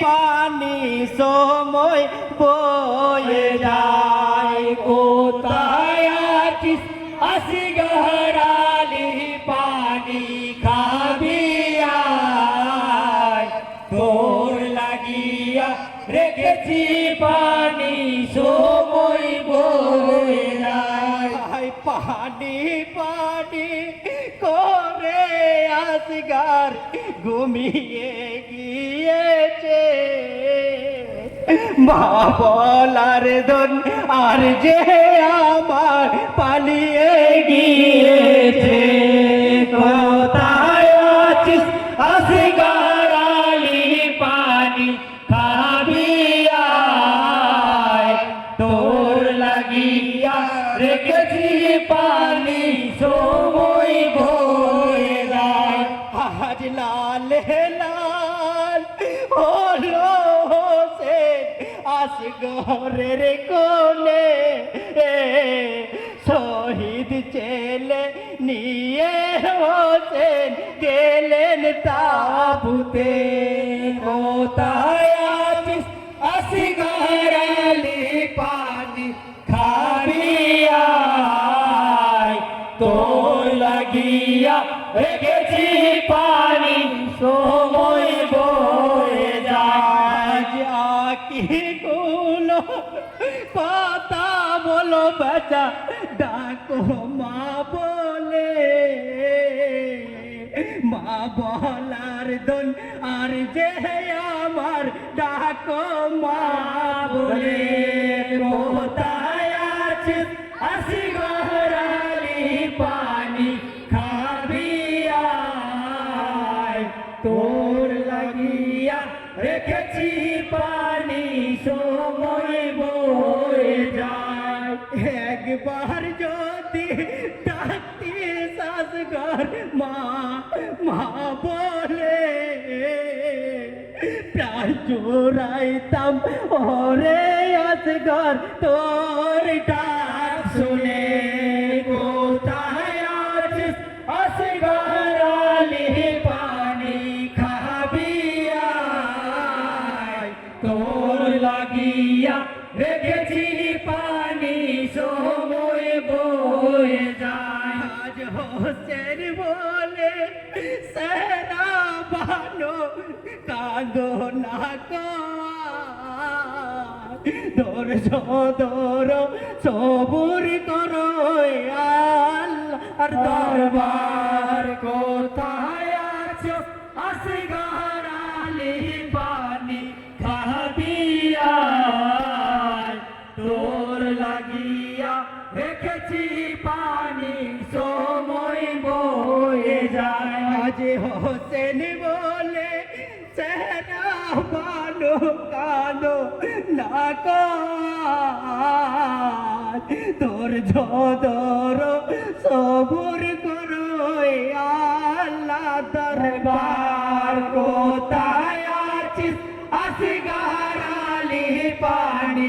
পানি সময় বয়ে যায় কোথায় আছিস আসগর আলী পানি খাবি আয় তোর লাগিয়া রেখেছি পানি সময় বয়ে যায় পানি পানি করে আসগর ঘুমিয়ে গিয়েছে মা বলার দন আর যে আমার পালিয়ে গিয়েছে কোথায় আছিস আসগর আলী পানি খাবি আয় তোর লাগিয়া রেখেছি পানি সময় বয়ে যায় আজ লাল লাল হলো হোসেন আসগরের কোলে শহীদ ছেলে নিয়ে হোসেন গেলেন তাবুতে কোথায় আছিস আসগর আলী পানি খাবি আয় তোর লাগিয়া রেখেছি পানি সময় বয়ে যায় কি গুলো কথা বলো বেচা ডাকো মা বলে মা বলার দন আর যে আমার ডাকো মা বলে কোথায় আছিস আসগর আলী পানি খাবি আয় তোর লাগিয়া রেখেছি পানি সময় বয়ে যায় একবার যদি ডাকতি আসগর মা মা বলে প্রায় জোড়াইতাম ওরে আসগর তোর ডাক শুনে কোথায় আছিস আসগর আলী পানি খাবি আয় তোর লাগিয়া রেখেছি পানি সময় বয়ে যায় আজ হোসেন বলে সেরা বানো কাঁদো না ধৈর্য ধরো সবুর করো আল্লাহর দরবার কোথায় আছো আসগর আলী পানি খাবি আয় তোর লাগিয়া রেখেছি পানি সময় বয়ে যায় আজ হোসেন বলে সেনা বানো কাঁদো না তোর ধর সবুর করো আল্লাহ দরবার কোথায় আছিস আসগর আলী পানি